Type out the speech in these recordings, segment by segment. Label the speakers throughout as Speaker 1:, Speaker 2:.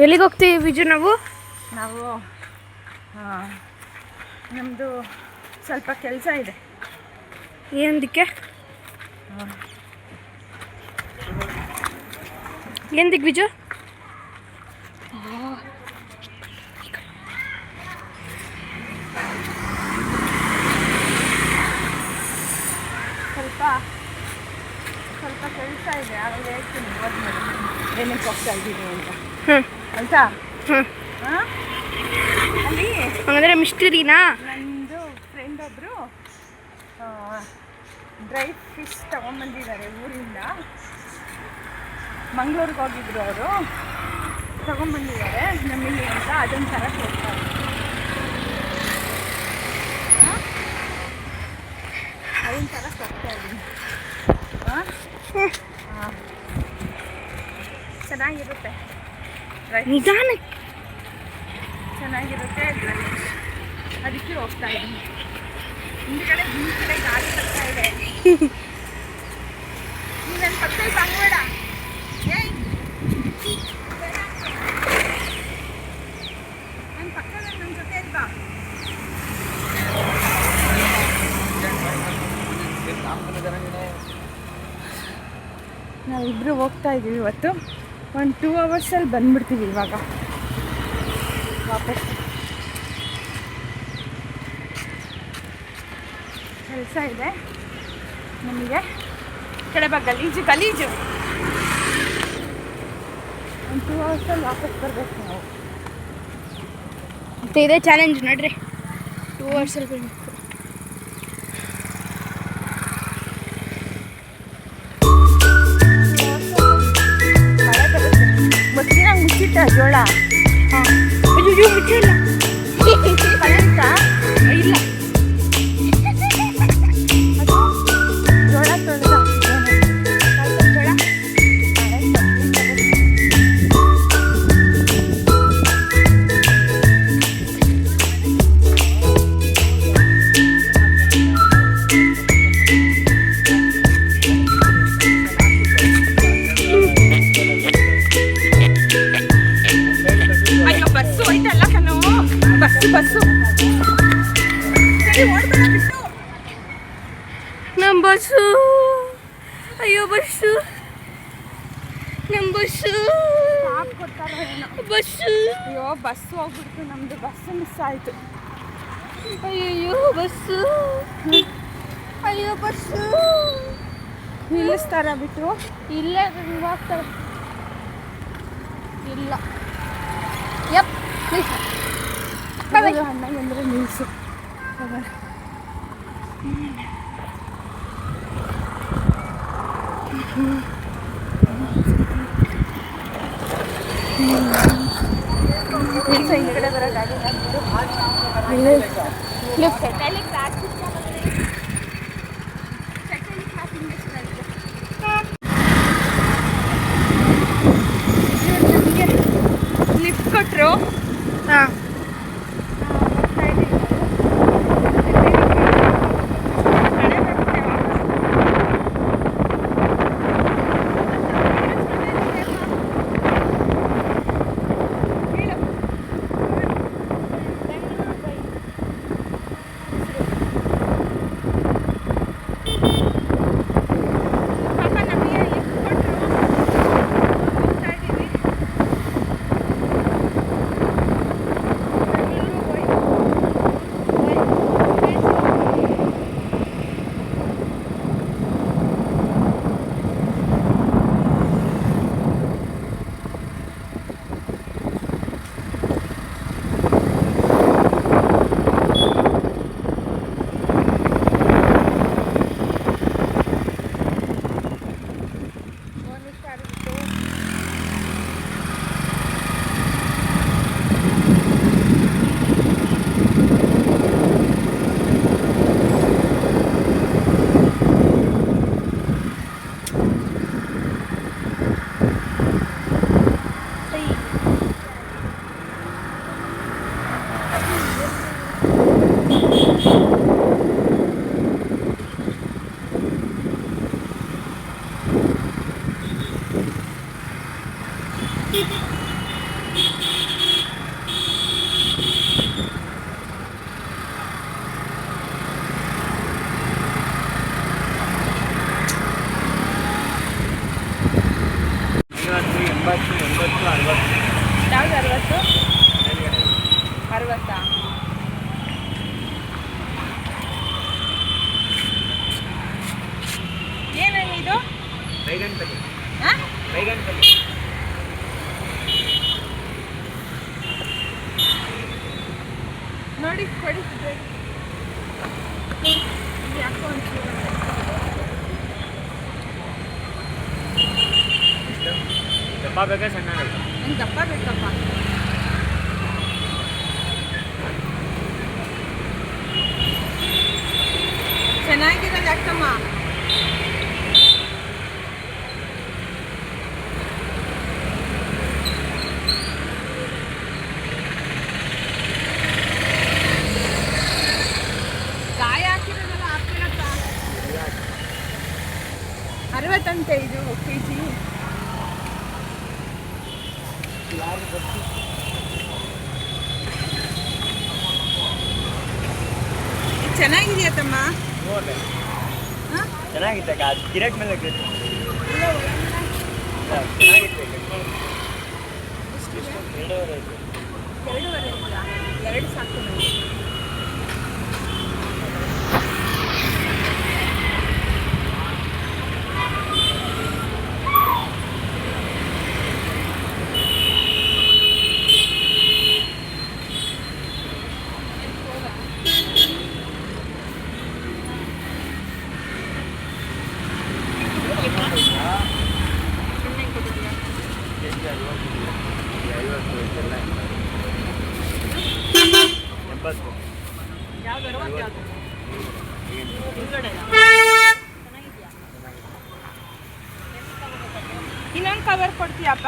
Speaker 1: ಎಲ್ಲಿಗೆ ಹೋಗ್ತೀವಿ ವಿಜು ನಾವು?
Speaker 2: ನಮ್ಮದು ಸ್ವಲ್ಪ ಕೆಲಸ ಇದೆ.
Speaker 1: ಏನದಕ್ಕೆ? ಏನದಕ್ಕೆ ವಿಜು?
Speaker 2: ಸ್ವಲ್ಪ ಕೆಲಸ ಇದೆ, ಆಮೇಲೆ ಹೇಳ್ತೀನಿ ಹೋದ್ಮೇಲೆ ಏನಕ್ಕೆ ಹೋಗ್ತಾ ಇದ್ದೀವಿ ಅಂತ ಆಯ್ತಾ? ಅಲ್ಲಿ
Speaker 1: ಹಂಗಂದ್ರೆ ಮಿಸ್ಟರಿನಾ?
Speaker 2: ನಂದು ಫ್ರೆಂಡ್ ಒಬ್ಬರು ಡ್ರೈ ಫಿಶ್ ತೊಗೊಂಬಂದಿದ್ದಾರೆ ಊರಿಂದ. ಮಂಗಳೂರಿಗೆ ಹೋಗಿದ್ರು ಅವರು, ತೊಗೊಂಬಂದಿದ್ದಾರೆ ನಮ್ಮಲ್ಲಿ ಅಂತ. ಅದನ್ನು ತರಕ್ಕೆ ಹೋಗ್ತಾರೆ. ಅದನ್ನು ತರಕ್ಕೆ ಹೋಗ್ತಾ ಇದ್ದೀನಿ. ಚೆನ್ನಾಗಿರುತ್ತೆ,
Speaker 1: ನಿಧಾನಕ್ಕೆ
Speaker 2: ಚೆನ್ನಾಗಿರುತ್ತೆ. ಅದಕ್ಕೆ ಹೋಗ್ತಾ ಇದ್ದೀನಿ. ಹಿಂದ್ಗಡೆ ಗಾಳಿ ಬರ್ತಾ ಇದೆ. ನೀನು ನನ್ನ ಪಕ್ಕದಲ್ಲಿ ಬಂದ್ಬೇಡ. ನನ್ನ ಪಕ್ಕದಲ್ಲಿ ನನ್ನ ಜೊತೆ ಇಲ್ವಾ? ನಾವಿಬ್ಬರು ಹೋಗ್ತಾ ಇದ್ದೀವಿ ಇವತ್ತು. ಒಂದು 2 ಅವರ್ಸಲ್ಲಿ ಬಂದ್ಬಿಡ್ತೀವಿ ಇವಾಗ ವಾಪಸ್. ಕೆಲಸ ಇದೆ ನಮಗೆ. ಕೆಳಬ ಗಲೀಜು ಒಂದು 2 ಅವರ್ಸಲ್ಲಿ ವಾಪಸ್ ಬರಬೇಕು ನಾವು.
Speaker 1: ಮತ್ತೆ ಇದೇ ಚಾಲೆಂಜ್ ನೋಡ್ರಿ, 2 ಅವರ್ಸಲ್ಲಿ ಬರಬೇಕು.
Speaker 2: ಮುಚ್ಚಿಟ್ಟ ಜೋಳ?
Speaker 1: ಅಯ್ಯೋ ಮುಚ್ಚಿಲ್ಲ.
Speaker 2: ಇಲ್ಲ, ಅದು ಜೋಳ ತೊಳೆದ ಜೋಳ. ಬಸ್ಸು
Speaker 1: ನಮ್ಮ ಬಸ್ಸು. ಅಯ್ಯೋ ಬಸ್ಸು, ನಮ್ಮ ಬಸ್ಸು. ಬಸ್ಸು,
Speaker 2: ಅಯ್ಯೋ ಬಸ್ಸು ಹೋಗ್ಬಿಡ್ತು. ನಮ್ಮದು ಬಸ್ಸು ಮಿಸ್ ಆಯಿತು.
Speaker 1: ಅಯ್ಯೋ ಬಸ್ಸು, ಅಯ್ಯೋ ಬಸ್ಸು.
Speaker 2: ನಿಲ್ಲಿಸ್ತಾರ ಬಿಟ್ಟು?
Speaker 1: ಇಲ್ಲೇ ಹೋಗ್ತಾರೆ. ಇಲ್ಲ ಯಪ್
Speaker 2: ಅಣ್ಣ ಅಂದರೆ ನಿಲ್ಲಿಸು. ಹಿಂದ್ಗಡೆ ಬರೋ ಗಾಡಿ ಲಿಫ್ಟ್ ಕೊಟ್ಟರು.
Speaker 1: ಹಾಂ,
Speaker 2: ಕೊಡಿ ಕೊಡಿ ಯಾಕೋ ಒಂಚೂರು
Speaker 3: ದಪ್ಪ ಬೇಕಾ ಸಣ್ಣ ಬೇಕಾ?
Speaker 2: ನಂಗೆ ದಪ್ಪ ಬೇಕಪ್ಪ. ಚೆನ್ನಾಗಿರೋದು ಯಾಕಮ್ಮ? ಗಾಯ ಹಾಕಿರೋದೆಲ್ಲ ಹಾಕ್ತೀರಪ್ಪ. 60 ಇದು kg. ಚೆನ್ನಾಗಿದೆಯಾ ತಮ್ಮ?
Speaker 3: ನೋಡ್ರಿ
Speaker 2: ಹಾಂ
Speaker 3: ಚೆನ್ನಾಗಿತ್ತೆ ಗಿರಾಕ್ ಮೇಲೆ
Speaker 2: ಇಲ್ಲ
Speaker 3: ಚೆನ್ನಾಗಿತ್ತೆ. 2.5 ಐತೆ.
Speaker 2: 2.5 ಇಲ್ಲ 2 ಸಾಕು ನನಗೆ. ಯಾವ್ದಾರು ಒಂದು ಯಾವುದು ಇನ್ನೊಂದು ಕವರ್ ಕೊಡ್ತೀಯಪ್ಪ?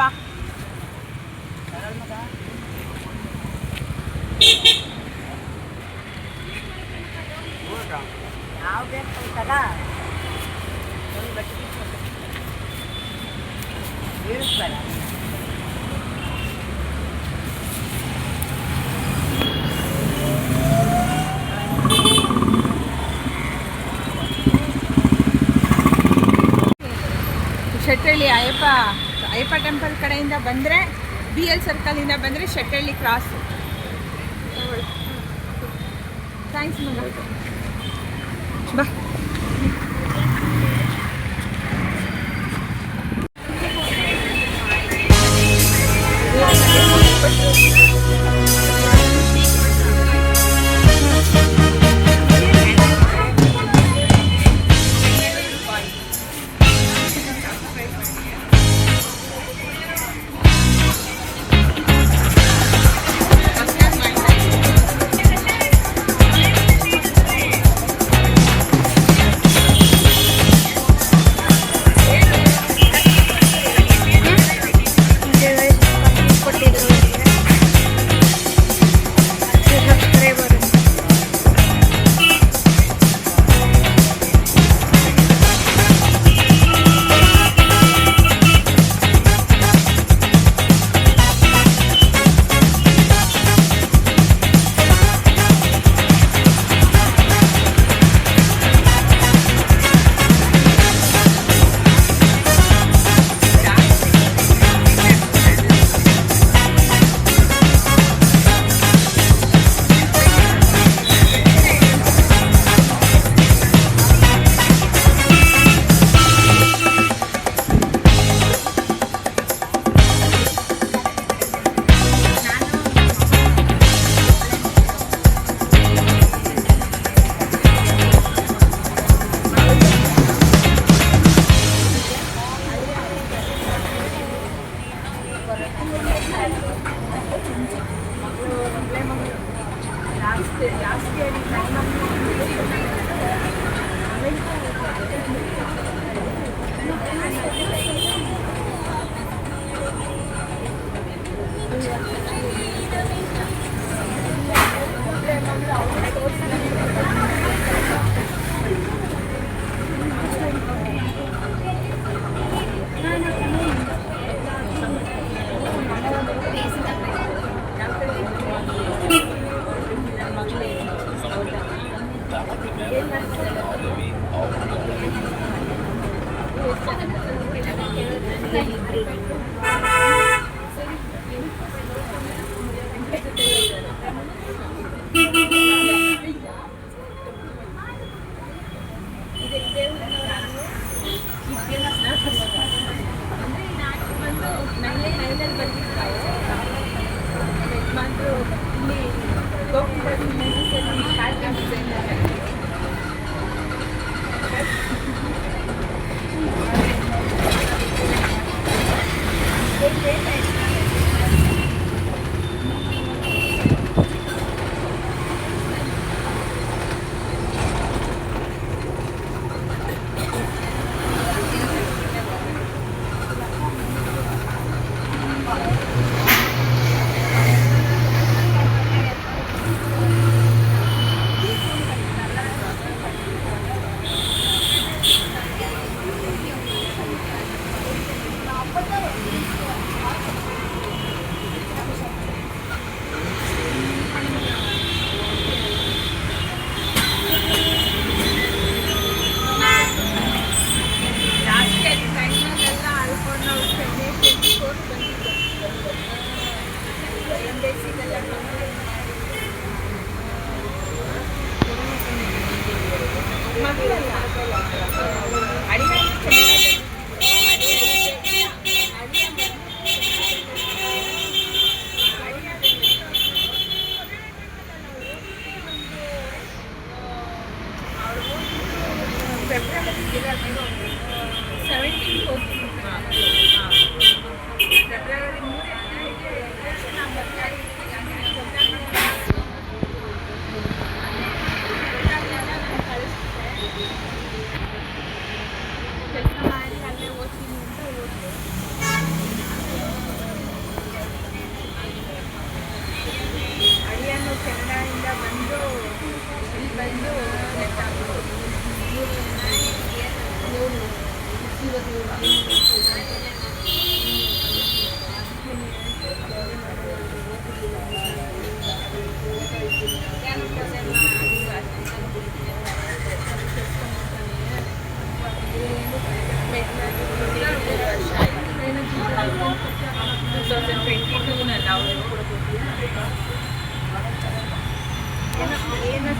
Speaker 1: ನಾವು ಬೇಕಂತಲ್ಲ ಒಂದು ಬಟ್ಟೆ ಇಳಿಸ್ಬೇಡ.
Speaker 2: ಶೆಟ್ಟಳ್ಳಿ ಅಯ್ಯಪ್ಪ ಟೆಂಪಲ್ ಕಡೆಯಿಂದ ಬಂದರೆ BL ಸರ್ಕಲಿಂದ ಬಂದರೆ ಶೆಟ್ಟಳ್ಳಿ ಕ್ರಾಸು. ಥ್ಯಾಂಕ್ಸ್ ಮಗ. ಬಾ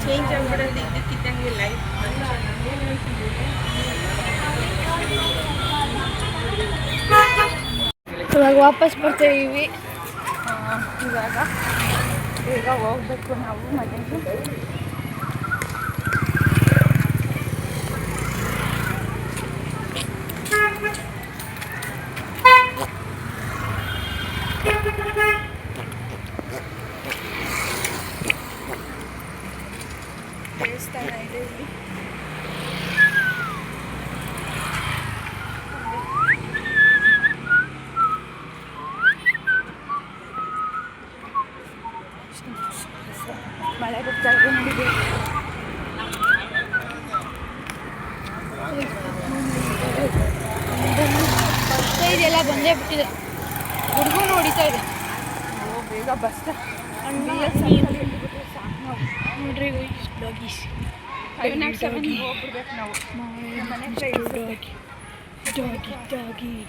Speaker 2: ಚೇಂಜ್ ಆಗ್ಬಿಡೋದು ಇದ್ದಕ್ಕಿದ್ದಂಗೆ ಲೈಫ್.
Speaker 4: ಇವಾಗ ವಾಪಸ್ ಬರ್ತಾಯಿದ್ದೀವಿ.
Speaker 2: ಇವಾಗ ಈಗ ಹೋಗ್ಬೇಕು ನಾವು ಮನೆಗೆ. ದೇವಸ್ಥಾನ ಇದೆ ಇಲ್ಲಿ. ಮಳೆ ಬರ್ತಾ ಇದೆ ನೋಡಿ.
Speaker 4: ಬರ್ತಾ ಇದೆಯಲ್ಲ, ಬಂದೇ ಬಿಟ್ಟಿದೆ. ಹುಡುಗನು ಹೊಡಿತಾ ಇದೆ.
Speaker 2: ಓ ಬೇಗ ಬಸ್
Speaker 4: ನೋಡ್ರಿ ಡಾಗೀಸ್.
Speaker 2: 507 ಹೋಗ್ಬಿಡ್ಬೇಕು ನಾವು. ಮನೆ ಕಡೆ
Speaker 4: Doggy, doggy.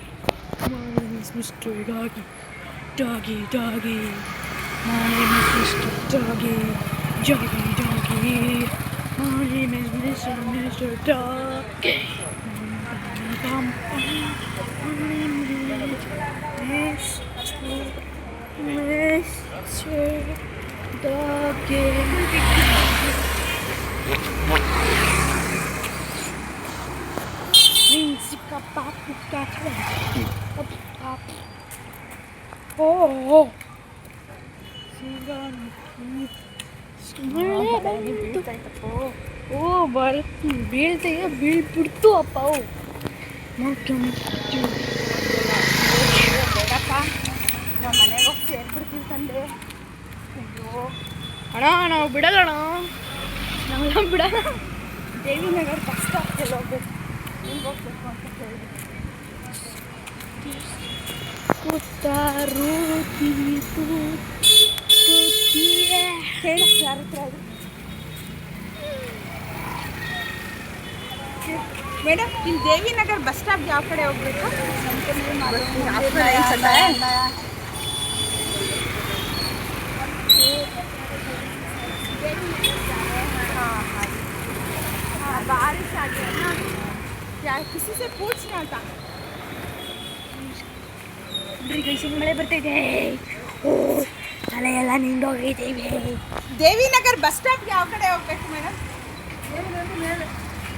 Speaker 4: My name is Mr. Doggy. Doggy, doggy. My name is Mr. Doggy. Doggy, doggy. My name is Mr. Doggy. My name is Mr. Doggy. Oh. ಓ ಬೀಳ್ತೇಯ ಬೀಳ್ಬಿಡ್ತು ಅಪ್ಪ.
Speaker 2: ಬೇಡಪ್ಪ, ನಾವು ಮನೆಗೆ ಹೋಗಿ ಸೇರ್ಬಿಡ್ತೀವಿ ತಂದೆ. ಅಯ್ಯೋ
Speaker 4: ಅಣ್ಣ, ನಾವು ಬಿಡೋಣ, ನಾವೆಲ್ಲ ಬಿಡೋಣ.
Speaker 2: ದೇವಿನಗರ ಬಸ್ ಸ್ಟಾಪ್ಗೆಲ್ಲ ಹೋಗ್ಬೇಕು. ಹಿಂಗೆ ಹೋಗ್ಬೇಕು ಅಂತ ಹೇಳಿದ್ರು. ಹೇಳ ಯಾರ ಹತ್ರ ಅದು? ಮೇಡಮ್, ಇಲ್ಲಿ ದೇವಿನಗರ್ ಬಸ್ ಸ್ಟಾಪ್ಗೆ ಯಾವ ಕಡೆ ಹೋಗ್ಬೇಕು? बारिश आ गया ना, क्या किसी से पूछना था.
Speaker 4: ಮಳೆ ಬರ್ತಿದೆ. ಓ ತಲೆ ಎಲ್ಲ ನಿಂದೋಗಿದ್ದೀವಿ.
Speaker 2: ದೇವಿನಗರ್ ಬಸ್ ಸ್ಟಾಪ್ಗೆ ಯಾವ ಕಡೆ ಹೋಗ್ಬೇಕು ಮೇಡಮ್?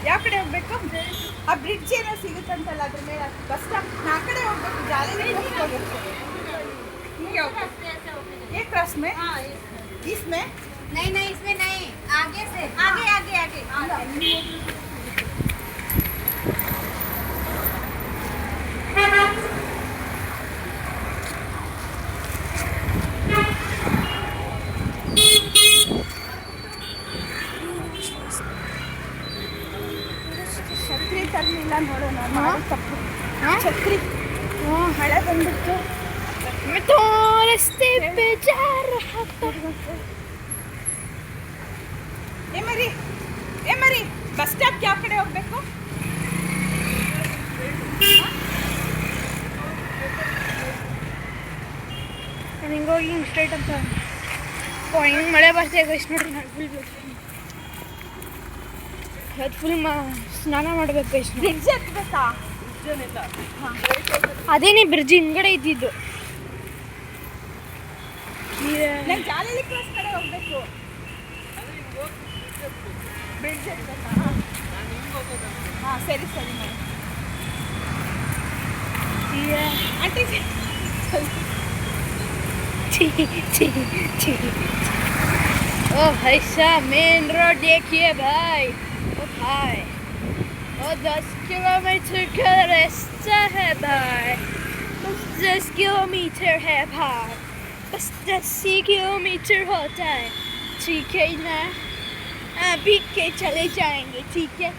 Speaker 2: ಯಾವ ಕಡೆ ಹೋಗ್ಬೇಕು? ಆ ಬ್ರಿಡ್ಜ್ ಏನೋ ಸಿಗುತ್ತಂತಲ್ಲ, ಅದ್ರ ಮೇಲೆ ಬಸ್ ಸ್ಟಾಪ್. ಆ ಕಡೆ ಹೋಗ್ಬೇಕು, ಜಾಲಿ ಹೋಗ್ಬೇಕು. ಹಿಂಗೆ ಹೋಗ್ಬೇಕು. ये क्रॉस में? इसमें?
Speaker 1: नहीं इसमें नहीं, आगे से
Speaker 2: आगे आगे आगे. ಛತ್ರಿ ತರಲಿಲ್ಲ ನೋಡೋಣ, ಮಾಡಿ ತಪ್ಪು. ಛತ್ರಿ ಮಳೆ ಬಂದ್ಬಿಟ್ಟು
Speaker 4: ರಸ್ತೆ ಬೇಜಾರು.
Speaker 2: ಏ ಮರಿ, ಬಸ್ ಸ್ಟಾಪ್ಗೆ ಯಾವ ಕಡೆ ಹೋಗ್ಬೇಕು?
Speaker 4: ನಾನು ಹಿಂಗೋಗಿ ಹಿಂಗೆ ಸ್ಟ್ರೈಟ್ ಅಂತ ಹಿಂಗೆ ಮಳೆ ಬರ್ತಾಯಿದೆ. ಎಷ್ಟು ನೋಡ್ರಿ, ನಾನು ಫುಲ್ ಸ್ನಾನ ಮಾಡಬೇಕು. ಎಷ್ಟು
Speaker 2: ಬ್ರಿಡ್ಜ್ ಹತ್ಬೇಕಾ?
Speaker 4: ಅದೇನೇ ಬ್ರಿಡ್ಜ್ ಹಿಂದ್ಗಡೆ ಇದ್ದಿದ್ದು.
Speaker 2: ನಾನು ಜಾಲಹಳ್ಳಿ ಕ್ರಾಸ್ ಕಡೆ ಹೋಗ್ಬೇಕು. ಬ್ರಿಡ್ಜ್ ಹತ್ಬೇಕಾ? ಹಾಂ ಸರಿ ಸರಿ ಮೇಡಮ್. ಆಂಟಿ
Speaker 4: ओ भाई साहब, मेन रोड देखिए भाई. ओ भाई, ओ 10 किलोमीटर का रास्ता है भाई. बस 10 किलोमीटर है भाई. बस 10 किलोमीटर होता है. ठीक है ना? अभी के चले जाएंगे. ठीक है.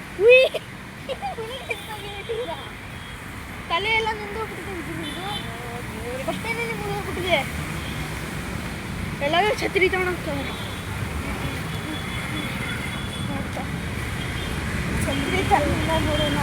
Speaker 4: तले ಎಲ್ಲ ನಿಂದೋಗ್ಬಿಟ್ಟಿದೆ. ಬಟ್ಟೆನೇ ಮುಗಿದೋಗ್ಬಿಟ್ಟಿದೆ. ಎಲ್ಲರೂ ಛತ್ರಿ ತಗೊಂಡೋಗ್ತಾರೆ.
Speaker 2: ಛತ್ರಿ ತರಲಿಲ್ಲ ನೋಡೋಣ.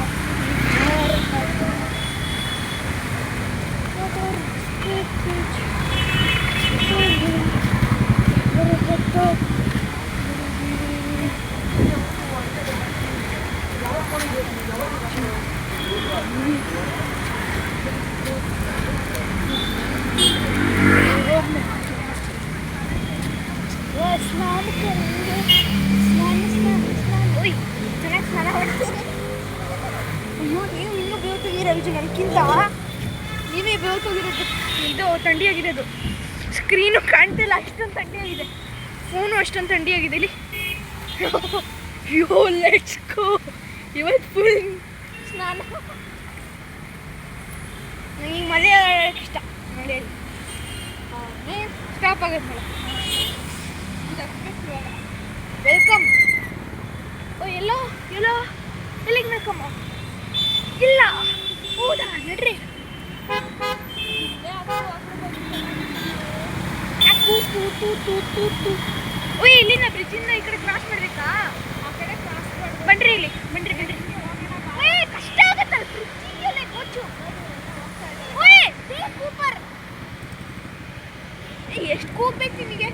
Speaker 4: ಹೆಚ್ಚು ನಮ್ಗಿಂತ. ನೀವೇ ಬೇಕೋಗಿರೋದು. ಇದು ಥಂಡಿಯಾಗಿರೋದು. ಸ್ಕ್ರೀನು ಕಾಣ್ತಿಲ್ಲ, ಅಷ್ಟೊಂದು ಥಂಡಿಯಾಗಿದೆ. ಫೋನು ಅಷ್ಟೊಂದು ಥಂಡಿಯಾಗಿದೆ. ಇಲ್ಲಿ ಯೋ ಲೆಟ್ಸ್ ಗೋ. ಇವತ್ತು ಫುಲ್ ಸ್ನಾನ. ನನಗೆ ಮಳೆ ಇಷ್ಟ. ಮಳೆಯಲ್ಲಿ ಸ್ಟಾಪ್ ಆಗುತ್ತೆ ಮಳೆ. ವೆಲ್ಕಮ್. ಓ ಎಲ್ಲೋ ಎಲ್ಲೋ ಎಲ್ಲಿಗೆ ವೆಲ್ಕಮ್ ಇಲ್ಲ. ಹೌದಾ ನಡ್ರಿ. ಓಯ್ ಇಲ್ಲಿಂದ ಬ್ರಿಡ್ಜಿಂದ ಈ ಕಡೆ ಕ್ರಾಸ್ ಮಾಡ್ಬೇಕಾ? ಆ ಕಡೆ ಕ್ರಾಸ್ ಬನ್ರಿ. ಇಲ್ಲಿ ಬನ್ರಿ ಬನ್ರಿ. ಓಯ್ ಕಷ್ಟ ಆಗತ್ತಲ್ಲ ಬ್ರಿಡ್ಜಿಗೆಲ್ಲ ಕೋಚು. ಓಯ್ ಕೂಪರ್ ಎಷ್ಟು ಕೂಗ್ಬೇಕು ನಿಮಗೆ?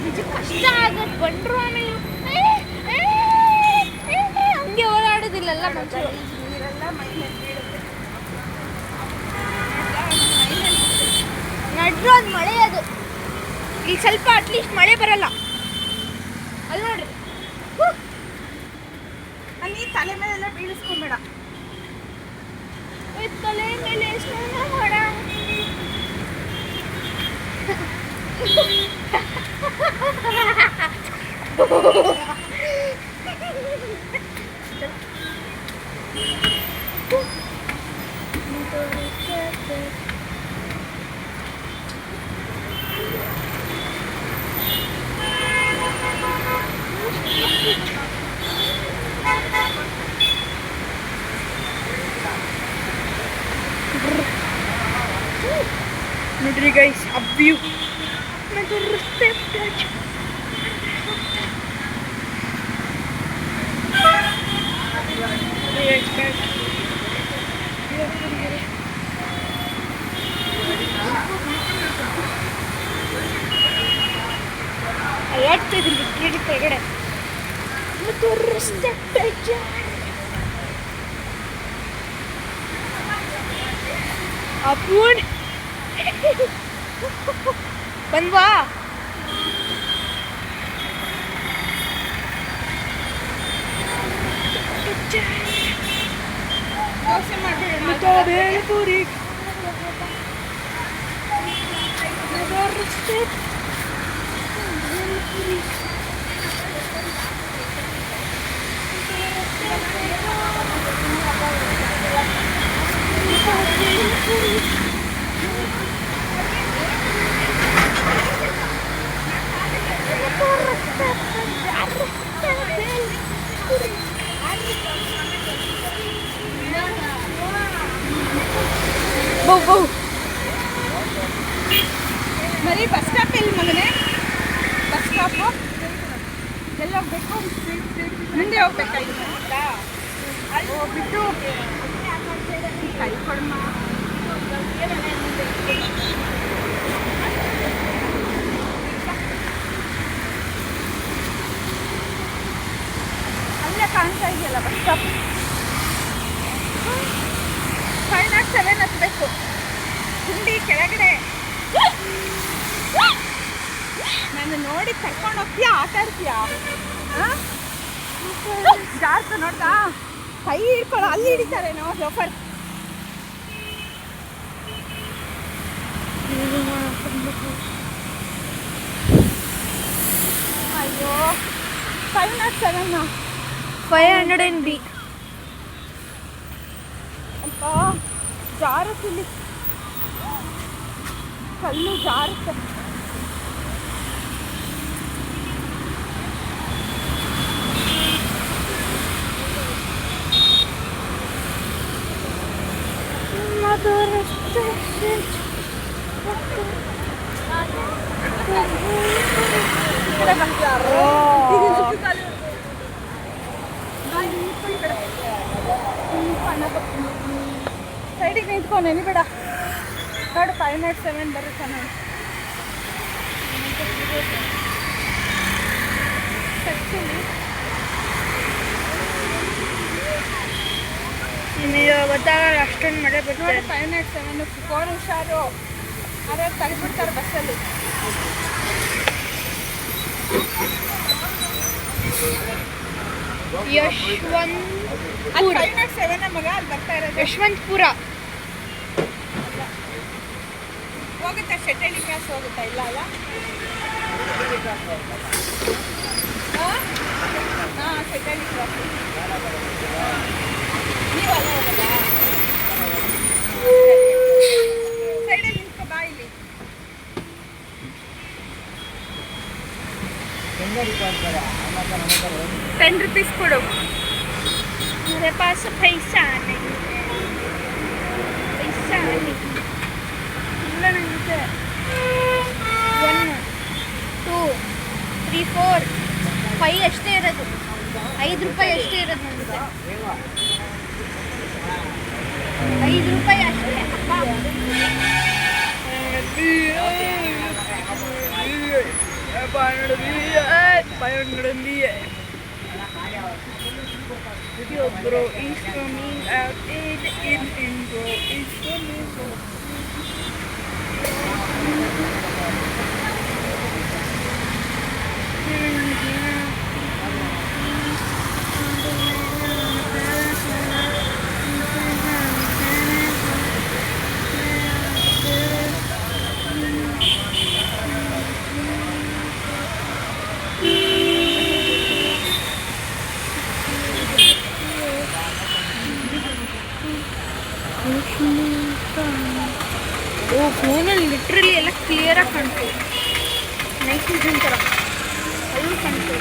Speaker 4: ನಿಜ ಕಷ್ಟ ಆಗತ್ತೆ. ಬಂದ್ರು ಆಮೇಲೆ ಹಂಗೆ ಓಡಾಡೋದಿಲ್ಲಲ್ಲ ಮನುಷ್ಯರು. ನಡ್ರು ಅದು ಮಳೆ. ಅದು ಇಲ್ಲಿ ಸ್ವಲ್ಪ ಅಟ್ಲೀಸ್ಟ್ ಮಳೆ ಬರಲ್ಲ. ಅಲ್ಲಿ ನೋಡ್ರಿ.
Speaker 2: ಅಲ್ಲಿ ತಲೆ ಮೇಲೆಲ್ಲ ಬೀಳಿಸ್ಕೊಂಬೇಡ.
Speaker 4: ತಲೆ ಮೇಲೆ ಸ್ನಾನ ಮಾಡ. ನೋಡ್ರಿ ಗೈಸ್, ಆ ವ್ಯೂ ನಾನು ರಸ್ತೆ ಅಲ್ಲಾಡ್ತಿದ್ದೀನಿ ಗಿಡ ಕೆಳಗಡೆ ಮತ್ತು ರಸ್ತೆ ಅಪ್ಪೂನ್ ಬಂದ್ವಾ?
Speaker 2: ದೋಸೆ ಮಾಡ್ಬೇಡ. ಮರಿ ಬಸ್ ಸ್ಟಾಪ್ ಎಲ್ಲಿ ಮಗನೇ? ಬಸ್ ಸ್ಟಾಪು ಎಲ್ಲ ಹೋಗ್ಬೇಕು. ಮುಂದೆ ಹೋಗ್ಬೇಕಾಯ್ತು. ಅಲ್ಲಿ ಹೋಗ್ಬಿಟ್ಟು ಕೈ ಕೊಡಮ್ಮ. ಅಲ್ಲೇ ಕಾಣ್ತಾ ಇದೆಯಲ್ಲ ಬಸ್ ಸ್ಟಾಪ್. 507 ಹತ್ಬೇಕು. ಗುಂಡಿ ಕೆಳಗಡೆ. ನಾನು ನೋಡಿ ಕರ್ಕೊಂಡು ಹೋಗ್ತೀಯಾ? ಆಟ ಆಡ್ತೀಯಾ? ಜಾಸ್ತಿ ನೋಡ್ತಾ ಕೈ ಹಿಡ್ಕೊಳ್ಳೋ. ಅಲ್ಲಿ ಹಿಡಿತಾರೆ ನಾವು ಜೋಫರ್. ಅಯ್ಯೋ 507
Speaker 4: 500
Speaker 2: ಅಂತ ಜಾರುತ್ತಿಲ್ಲಿ ಕಲ್ಲು ಜಾರುತ್ತೆ. ಸೈಡಿಗೆ ನಿಂತ್ಕೊ, ನೆನಿಬೇಡ. ನೋಡು 507 ಬರುತ್ತೆ ನೋಡಿ.
Speaker 4: ನಿಮಗೆ ಗೊತ್ತಾಗಲ್ಲ ಅಷ್ಟೊಂದು ಮಳೆ
Speaker 2: ನೋಡಿ
Speaker 4: ಬರ್ತದೆ.
Speaker 2: 507 ಫೋನ್ ಹುಷಾರು. ಅದೇ ತಳ್ಬಿಡ್ತಾರೆ ಬಸ್ಸಲ್ಲಿ.
Speaker 4: ಯಶವಂತಪುರ
Speaker 2: 507 ಮಗ ಅಲ್ಲಿ ಬರ್ತಾ ಇರೋದು.
Speaker 4: ಯಶವಂತಪುರ
Speaker 2: ಹೋಗುತ್ತಾ ಶೆಟ್ಟಳ್ಳಿ ಕ್ರಾಸ್ ಹೋಗುತ್ತಾ? ಇಲ್ಲ ಅಲ್ಲ? ಹಾಂ ಶೆಟ್ಟಳ್ಳಿ ಕ್ರಾಸ್. ನೀವು ಅಲ್ಲ ಹೋಗೋದಾ? ಸೈಡಲ್ಲಿ ನಿಂತ್ಕೊ ಬಾ ಇಲ್ಲಿ. ₹10 ಕೊಡು.
Speaker 4: मेरे पास पैसा नहीं है पैसा नहीं ಇಲ್ಲ ನನಗೆ 1 2 3 4 5 ಅಷ್ಟೇ ಇರೋದು. ₹5 ಅಷ್ಟೇ ಇರೋದು ನನಗೆ. ₹5 ಅಷ್ಟೇ. Video bro is coming out in bro is coming out. ಓ ಫೋನಲ್ಲಿ ಲಿಟ್ರಲಿ ಎಲ್ಲ ಕ್ಲಿಯರಾಗಿ ಕಾಣ್ತದೆ. ನೈಟ್ ವಿಷನ್ ಥರ ಅಲ್ಲೂ ಕಾಣ್ತದೆ.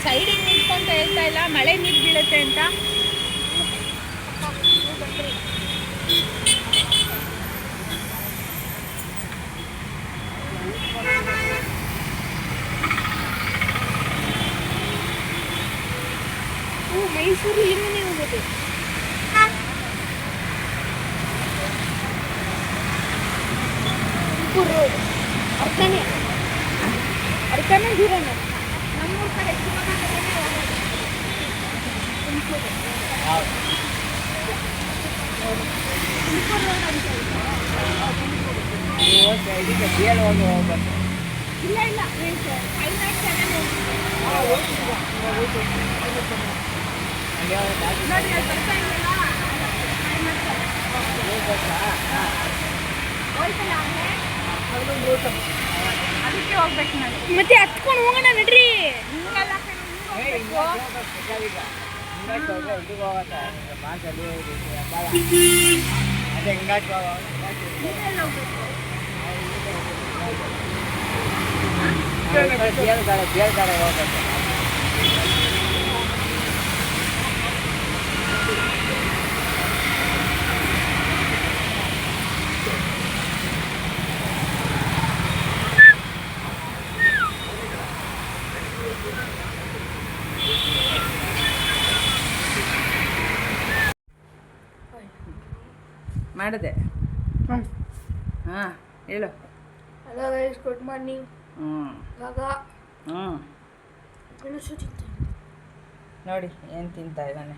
Speaker 4: ಸೈಡಿಗೆ ನಿಂತ್ಕೊಂತ ಹೇಳ್ತಾ ಇಲ್ಲ, ಮಳೆ ನೀರು ಬೀಳುತ್ತೆ ಅಂತ. ಮೈಸೂರು ಇಲ್ಲಿಂದನೇ ಹೋಗೋದು. ತುಮಕೂರು ರೋಡ್ ಅರ್ಕನೇ ದೂರನೇ. ನಮ್ಮೂರ ಕಡೆ ಶಿವಮೊಗ್ಗದಲ್ಲೇ ಹೋಗೋದು. ತುಮಕೂರು ರೋಡ್ ಅಂತ ಇಲ್ಲ ಇಲ್ಲ 507 ನೋಡಿ ಅಲ್ಲಿ ಬರ್ತಾ ಇದೆಯಲ್ಲ ಅದಕ್ಕೆ ಹೋಗ್ಬೇಕು ನಾನು. ಮತ್ತೆ ಹತ್ಕೊಂಡು ಹೋಗೋಣ ನಡ್ರಿ. ಹಿಂಗೆಲ್ಲ
Speaker 2: ಮಾಡಿದೆ. ಹಾಂ ಹೇಳು.
Speaker 4: Hello guys, good morning. ಇವಾಗ ಮೆಣಸು ತಿಂತೀನಿ.
Speaker 2: ನೋಡಿ ಏನು ತಿಂತಾ ಇದ್ದಾನೆ.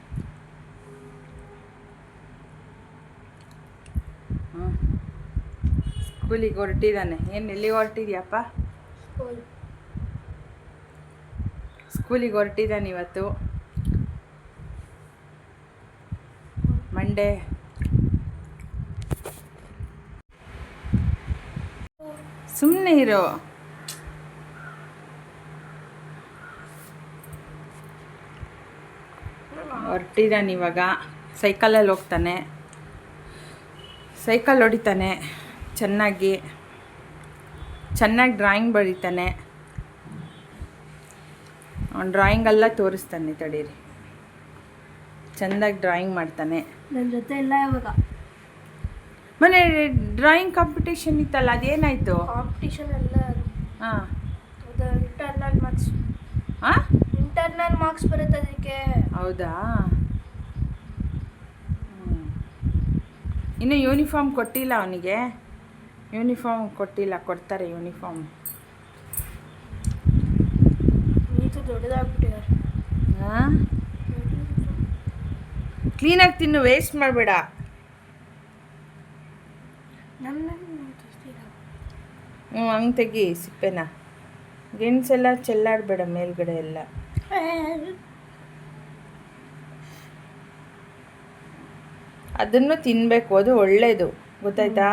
Speaker 2: ಸ್ಕೂಲಿಗೆ ಹೊರಟಿದ್ದಾನೆ. ಏನು ಎಲ್ಲಿಗೆ ಹೊರಟಿದ್ಯಪ್ಪ? ಸ್ಕೂಲಿಗೆ ಹೊರಟಿದ್ದಾನೆ ಇವತ್ತು ಮಂಡೇ. ಸುಮ್ಮನೆ ಇರೋ. ಹೊರಟಿದ್ದಾನೆ ಇವಾಗ. ಸೈಕಲಲ್ಲಿ ಹೋಗ್ತಾನೆ, ಸೈಕಲ್ ಹೊಡಿತಾನೆ, ಚೆನ್ನಾಗಿ ಡ್ರಾಯಿಂಗ್ ಬರೀತಾನೆ. ಅವ್ನು ಡ್ರಾಯಿಂಗೆಲ್ಲ ತೋರಿಸ್ತಾನೆ. ತಡೀರಿ, ಚೆಂದಾಗಿ ಡ್ರಾಯಿಂಗ್ ಮಾಡ್ತಾನೆ.
Speaker 4: ನನ್ನ ಜೊತೆ ಇಲ್ಲ ಇವಾಗ.
Speaker 2: ಮೊನ್ನೆ ಡ್ರಾಯಿಂಗ್ ಕಾಂಪಿಟೇಷನ್ ಇತ್ತಲ್ಲ, ಅದೇನಾಯಿತು?
Speaker 4: ಕಾಂಪಿಟೇಷನ್ ಎಲ್ಲ
Speaker 2: ಹಾಂ,
Speaker 4: ಅದು ಇಂಟರ್ನಲ್ ಮಾರ್ಕ್ಸ್.
Speaker 2: ಹಾಂ,
Speaker 4: ಇಂಟರ್ನಲ್ ಮಾರ್ಕ್ಸ್ ಬರುತ್ತೆ ಅದಕ್ಕೆ.
Speaker 2: ಹೌದಾ? ಇನ್ನು ಯೂನಿಫಾರ್ಮ್ ಕೊಟ್ಟಿಲ್ಲ ಅವನಿಗೆ. ಯೂನಿಫಾರ್ಮ್ ಕೊಟ್ಟಿಲ್ಲ, ಕೊಡ್ತಾರೆ ಯೂನಿಫಾರ್ಮ್.
Speaker 4: ನೀತು ದೊಡ್ಡದಾಗ್ಬಿಟ್ಟಿದ್ದಾರೆ.
Speaker 2: ಹಾಂ, ಕ್ಲೀನಾಗಿ ತಿನ್ನು, ವೇಸ್ಟ್ ಮಾಡಬೇಡ. ಹಂಗೆ ತೆಗಿ ಸಿಪ್ಪೆನ. ಗೆಣಸೆಲ್ಲ ಚೆಲ್ಲಾಡಬೇಡ ಮೇಲ್ಗಡೆ ಎಲ್ಲ. ಅದನ್ನು ತಿನ್ನಬೇಕು, ಅದು ಒಳ್ಳೇದು, ಗೊತ್ತಾಯ್ತಾ?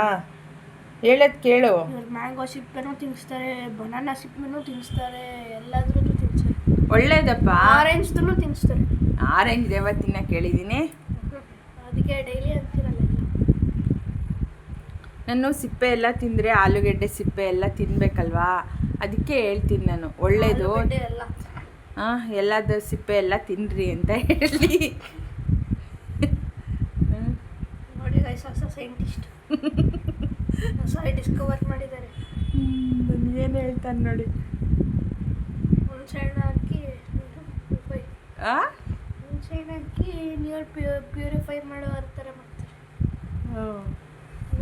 Speaker 2: ಹೇಳೋದು ಕೇಳು.
Speaker 4: ಮ್ಯಾಂಗೋ ಸಿಪ್ಪೆನೂ ತಿನ್ನಿಸ್ತಾರೆ, ಬನಾನಾ ಸಿಪ್ಪೆನೂ ತಿನ್ನಿಸ್ತಾರೆ, ಎಲ್ಲಾದ್ರೂ ತಿನ್ನಿಸ್ತಾರೆ.
Speaker 2: ಒಳ್ಳೇದಪ್ಪ.
Speaker 4: ಆರೆಂಜ್ದು ತಿನ್ನಿಸ್ತಾರೆ.
Speaker 2: ಆರೆಂಜ್ ದೇವ ತಿನ್ನಕ್ಕೆ ಹೇಳಿದ್ದೀನಿ.
Speaker 4: ಅದಕ್ಕೆ ಡೈಲಿ ಅಂತಿರಲ್ಲ.
Speaker 2: ನಾನು ಸಿಪ್ಪೆ ಎಲ್ಲ ತಿಂದರೆ, ಆಲೂಗೆಡ್ಡೆ ಸಿಪ್ಪೆ ಎಲ್ಲ ತಿನ್ನಬೇಕಲ್ವಾ, ಅದಕ್ಕೆ ಹೇಳ್ತೀನಿ ನಾನು, ಒಳ್ಳೇದು.
Speaker 4: ಎಲ್ಲ
Speaker 2: ಹಾಂ, ಎಲ್ಲದ ಸಿಪ್ಪೆ ಎಲ್ಲ ತಿನ್ನಿರಿ ಅಂತ ಹೇಳಿ.
Speaker 4: ನೋಡಿ ಗೈಸ್, ಹೊಸ ಸೈಂಟಿಸ್ಟ್ ಹೊಸ ಡಿಸ್ಕವರ್ ಮಾಡಿದ್ದಾರೆ.
Speaker 2: ಏನು ಹೇಳ್ತಾನೆ ನೋಡಿ.
Speaker 4: ಒಂದು ಸೈಡ್ ಹಾಕಿ ಒಂದು ಸೈಡ್ ಹಾಕಿ ನೀರು ಪ್ಯೂರಿಫೈ ಮಾಡೋ ಥರ ಮಾಡ್ತಾರೆ.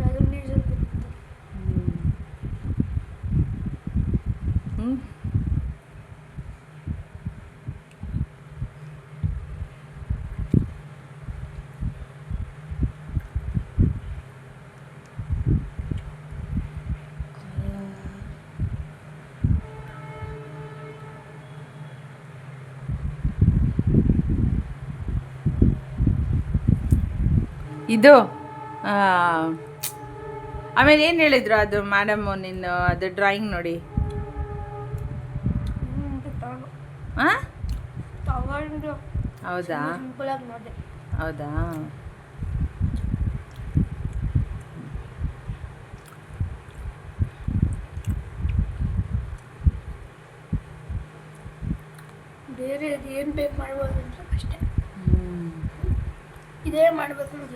Speaker 4: ಅದು ನೀರು
Speaker 2: ಇದು ಆಮೇಲೆ ಏನು ಹೇಳಿದ್ರು ಅದು ಮೇಡಮು, ನಿನ್ನ ಅದು ಡ್ರಾಯಿಂಗ್ ನೋಡಿ. ಹಾಂ,
Speaker 4: ತಗೊಂಡು
Speaker 2: ಹೌದಾ?
Speaker 4: ಸಿಂಪಲಾಗಿ ನೋಡಿದೆ.
Speaker 2: ಹೌದಾ?
Speaker 4: ಬೇರೆ ಏನು ಬೇಕು ಮಾಡ್ಬೋದು ಅಂತ ಅಷ್ಟೇ. ಇದೇ ಮಾಡಬೇಕು ಅಂತ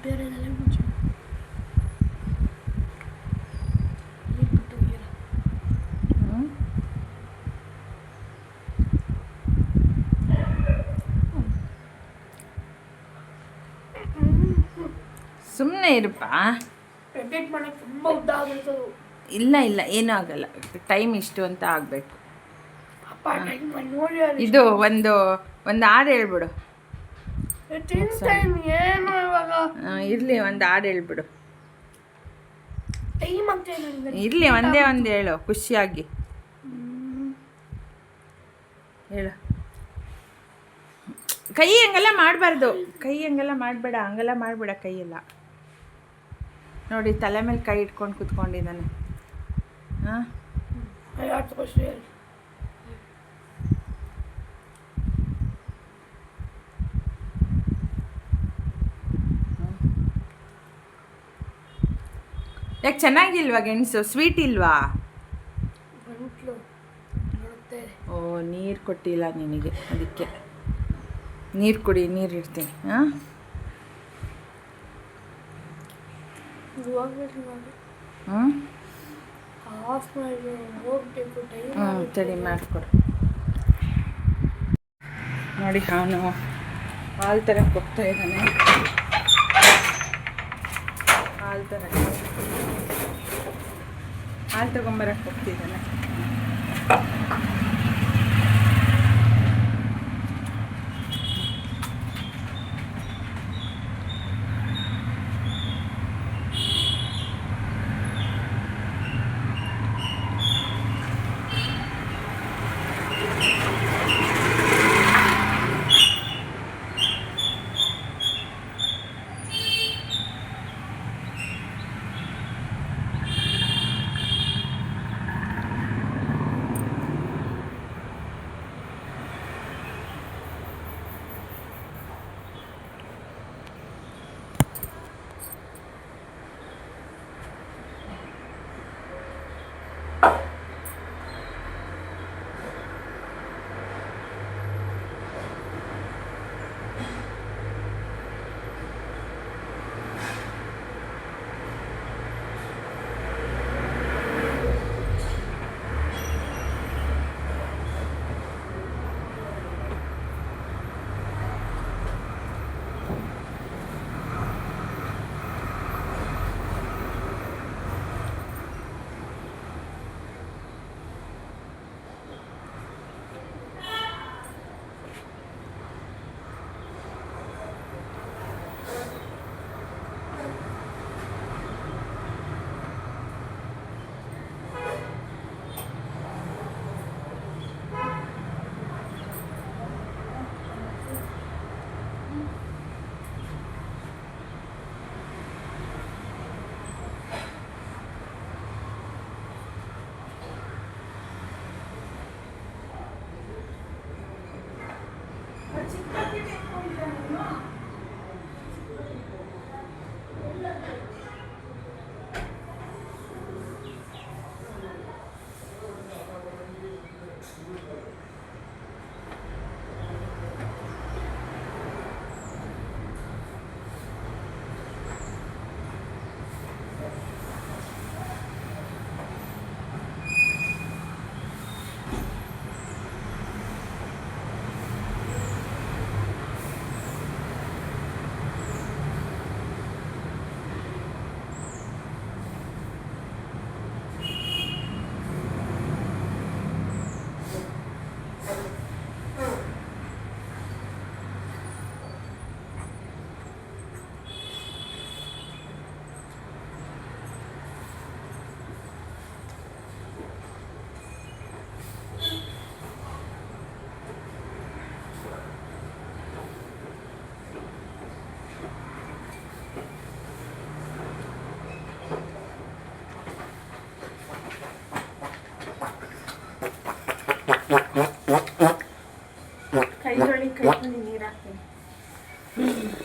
Speaker 4: ಬೇರೆದೆಲ್ಲ ಮುಂಚೆ
Speaker 2: ಸುಮ್ಮನೆ ಇರಪ್ಪ.
Speaker 4: ಎಡಿಟ್ ಮಾಡೋಕ್ಕೆ ತುಂಬ ಉದ್ದ ಆಗಿರ್ತದೆ.
Speaker 2: ಇಲ್ಲ ಇಲ್ಲ, ಏನೂ ಆಗಲ್ಲ, ಟೈಮ್ ಇಷ್ಟು ಅಂತ ಆಗಬೇಕು.
Speaker 4: ಅಪ್ಪ ಟೈಮ್ ನೋಡಿ.
Speaker 2: ಇದು ಒಂದು ಹಾಡು ಹೇಳ್ಬಿಡು.
Speaker 4: ಟೈಮ್ ಏನು ಇವಾಗ
Speaker 2: ಇರಲಿ, ಒಂದು ಹಾಡು ಹೇಳ್ಬಿಡು.
Speaker 4: ಟೈಮ್ ಅಂತ ಏನು
Speaker 2: ಇರಲಿ, ಒಂದೇ ಒಂದು ಹೇಳು ಖುಷಿಯಾಗಿ ಹೇಳು. ಕೈ ಹಂಗೆಲ್ಲ ಮಾಡಬಾರ್ದು, ಕೈ ಹಂಗೆಲ್ಲ ಮಾಡಬೇಡ, ಹಂಗೆಲ್ಲ ಮಾಡಬೇಡ ಕೈಯೆಲ್ಲ. ನೋಡಿ, ತಲೆ ಮೇಲೆ ಕೈ ಇಟ್ಕೊಂಡು ಕೂತ್ಕೊಂಡಿದ್ದಾನೆ. ಹಾಂ, ಯಾಕೆ ಚೆನ್ನಾಗಿಲ್ವಾ ಗೆಣಸು? ಸ್ವೀಟ್ ಇಲ್ವಾ? ಓ, ನೀರು ಕೊಟ್ಟಿಲ್ಲ ನಿನಗೆ, ಅದಕ್ಕೆ. ನೀರು ಕುಡಿ, ನೀರು ಇಡ್ತೀನಿ. ಹಾಂ, ಸರಿ ಮಾಡಿಕೊಡು. ನೋಡಿ, ಅವನು ಹಾಲು ತರಕ್ಕೆ ಹೋಗ್ತಾ ಇದ್ದಾನೆ. ಹಾಲು ತಗೊಂಬರಕ್ಕೆ ಹೋಗ್ತಿದ್ದಾನೆ.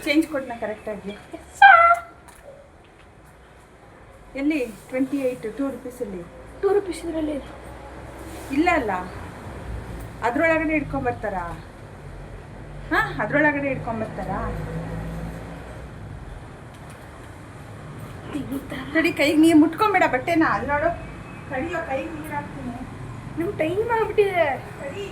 Speaker 2: ಚೇಂಜ್ ಕೊಡ್ನ ಕರೆಕ್ಟಾಗಿ. ಎಲ್ಲಿ 28 2 ರುಪೀಸಲ್ಲಿ
Speaker 4: 2 rupees ಇದರಲ್ಲಿ
Speaker 2: ಇಲ್ಲ ಅಲ್ಲ, ಅದ್ರೊಳಗಡೆ ಇಟ್ಕೊಂಬರ್ತಾರಾ? ಹಾಂ, ಅದ್ರೊಳಗಡೆ ಇಟ್ಕೊಂಬರ್ತಾರಾ? ತಡಿ, ಕೈಗೆ ನೀರು ಮುಟ್ಕೊಂಬೇಡ ಬಟ್ಟೆನ. ಅಲ್ಲಿ ನೋಡು, ಕಡಿಯೋ, ಕೈಗೆ ನೀರು ಹಾಕ್ತೀನಿ.
Speaker 4: ನಮ್ಮ ಟೈಮ್ ಆಗ್ಬಿಟ್ಟಿದೆ.
Speaker 2: ಕಡಿ.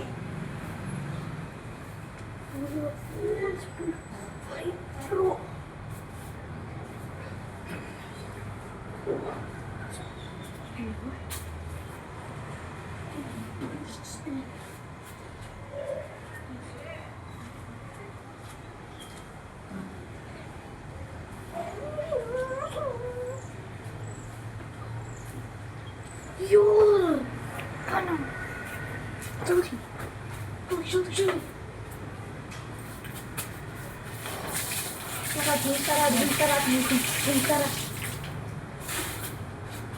Speaker 4: Yo, kanan. Jodi. Jodi.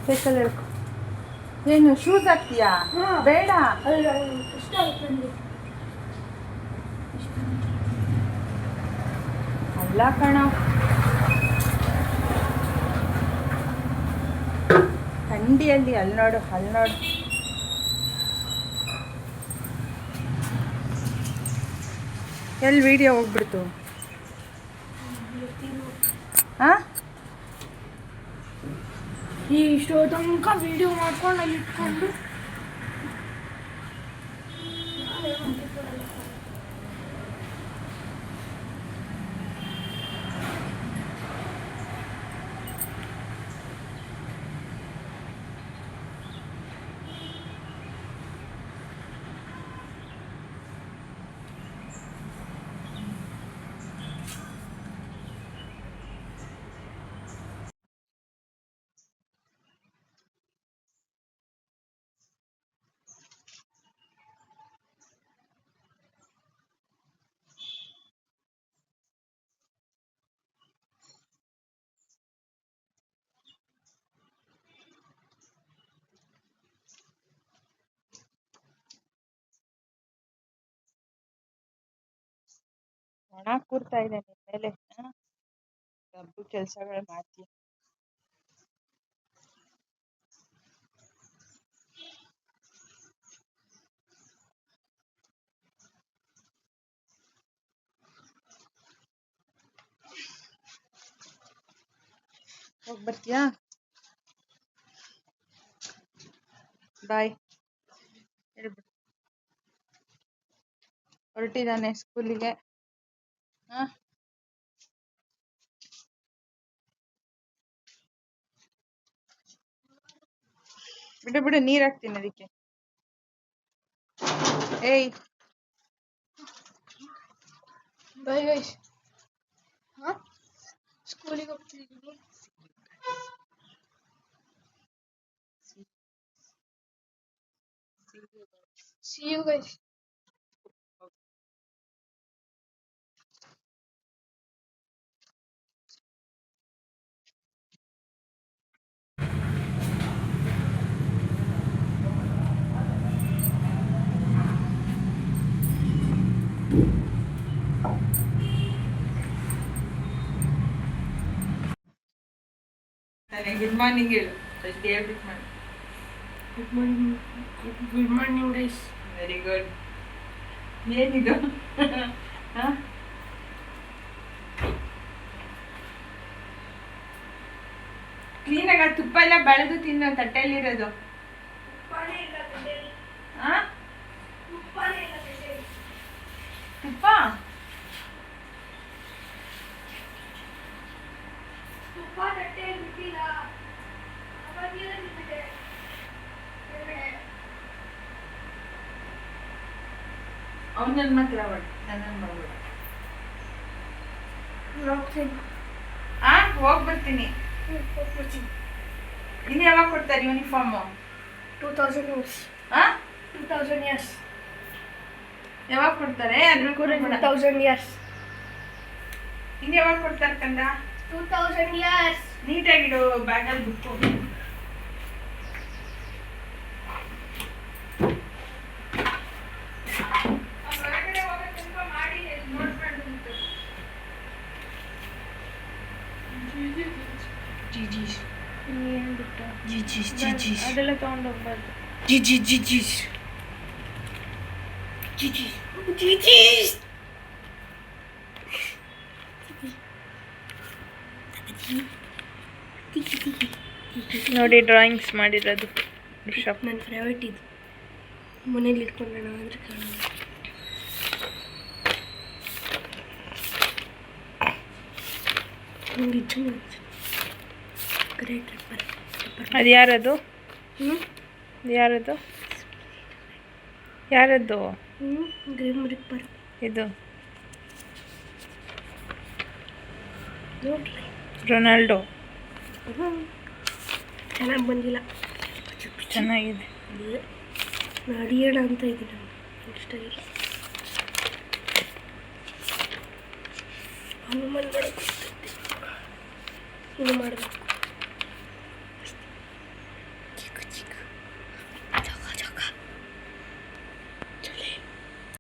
Speaker 2: ಬೇಕಲ್ಲ ಹೇಳ್ಕೊ. ಏನು ಶೂಸ್ ಹಾಕ್ತೀಯಾ? ಬೇಡ.
Speaker 4: ಇಷ್ಟ ಆಯ್ತು ನನಗೆ.
Speaker 2: ಅಲ್ಲ ಕಣ, ಥಂಡಿಯಲ್ಲಿ ಅಲ್ಲಿ ನೋಡು, ಅಲ್ಲಿ ನೋಡು. ಎಲ್ಲಿ ವಿಡಿಯೋ ಹೋಗ್ಬಿಡ್ತು? ಹಾಂ,
Speaker 4: ಈ ಇಷ್ಟೋ ತನಕ ವಿಡಿಯೋ ಮಾಡ್ಕೊಂಡು ಅಲ್ಲಿ ಇಟ್ಕೊಂಡು
Speaker 2: ಒಣ ಕೂರ್ತಾ ಇದೆ ನಿನ್ ಮೇಲೆ. ಡಬ್ಬು ಕೆಲಸಗಳು ಮಾಡ್ತೀಯ. ಹೋಗಿ ಬರ್ತೀಯಾ? ಬಾಯ್ ಹೇಳ್ಬಿಡು. ಹೊರಟಿದ್ದಾನೆ ಸ್ಕೂಲಿಗೆ. ಹಾಂ, ಬಿಡು ಬಿಡು, ನೀರು ಹಾಕ್ತೀನಿ ಅದಕ್ಕೆ. ಏಯ್,
Speaker 4: ಬೈ ಗೈಸ್. ಹಾಂ, ಸ್ಕೂಲಿಗೆ ಹೋಗ್ತಿದ್ದೀನಿ. See you guys.
Speaker 2: Good morning ಹೇಳು. ಫಸ್ಟ್ ಹೇಳ್ಬಿಟ್ಟು ಮಾಡಿ.
Speaker 4: Good morning. Good morning guys.
Speaker 2: Very good. ಏನಿದು? ಹಾಂ, ಕ್ಲೀನಾಗಿ ತುಪ್ಪ ಎಲ್ಲ ಬೆಳೆದು ತಿನ್ನೋ ತಟ್ಟೆಯಲ್ಲಿರೋದು. ಹಾಂ, ತುಪ್ಪ ಅವನನ್ನ ಮಾತ್ರ ಮಾಡಿ, ನನ್ನನ್ನು ಮಾಡ್ಬೇಡ. ಹೋಗಿ ಬರ್ತೀನಿ. ಇನ್ನು ಯಾವಾಗ ಕೊಡ್ತಾರೆ ಯೂನಿಫಾರ್ಮು?
Speaker 4: 2000 years.
Speaker 2: ಹಾಂ,
Speaker 4: 2000 years.
Speaker 2: ಯಾವಾಗ ಕೊಡ್ತಾರೆ? ಅದ್ರ
Speaker 4: 2000 years.
Speaker 2: ಇನ್ನು ಯಾವಾಗ ಕೊಡ್ತಾರೆ ಕಂದ?
Speaker 4: 2000 years.
Speaker 2: ನೀಟಾಗಿಡು ಬ್ಯಾಗಲ್ಲಿ ಬುಕ್ಕು. ಹೊರಗಡೆ ಹೋಗೋ ತನಕ ಮಾಡಿ ನೋಡ್ಕೊಂಡು ಜಿಜೀಸ್
Speaker 4: ಇನ್ನೇನು ಬಿಟ್ಟು
Speaker 2: ಜಿಜೀಸ್ ಜಿಜೀಸ್
Speaker 4: ಅದೆಲ್ಲ ತೊಗೊಂಡೋಗ್ಬಾರ್ದು.
Speaker 2: ಜಿಜೀಸ್ ಜಿಜೀಸ್ ಜಿಜೀಸ್ ಜಿಜೀಸ್
Speaker 4: ನೋಡಿ ಡ್ರಾಯಿಂಗ್ಸ್ ಮಾಡಿರೋದು ರಿಷಬ್.
Speaker 2: ನನ್ನ ಫೇವ್ರೇಟ್ ಇದು. ಮನೇಲಿ ಇಟ್ಕೊಂಡೋಣ ಅಂದರೆ ಕಾಣೋಣ. ನನಗೆ ಚೆನ್ನಾಗಿ ಗ್ರೇಟ್ ಪೇಪರ್.
Speaker 4: ಅದು ಯಾರದು?
Speaker 2: ಹ್ಞೂ
Speaker 4: ಯಾರದು? ಯಾರದ್ದು
Speaker 2: ಗ್ರೀನ್ ರಿಪ್ಪರ್
Speaker 4: ಇದು?
Speaker 2: ನೋಡ್ರಿ.
Speaker 4: ರೊನಾಲ್ಡೋ.
Speaker 2: ಚೆನ್ನಾಗಿ ಬಂದಿಲ್ಲ.
Speaker 4: ಚೆನ್ನಾಗಿದೆ.
Speaker 2: ನಡಿಯೋಣ ಅಂತ ಇದ್ದೀನಿ ನಾನು ಇನ್ಸ್ಟಾಗ್ರಾಮ್. ಹನುಮಾನ್ ಮಾಡಬೇಕು. ಇದು ಮಾಡಬೇಕು.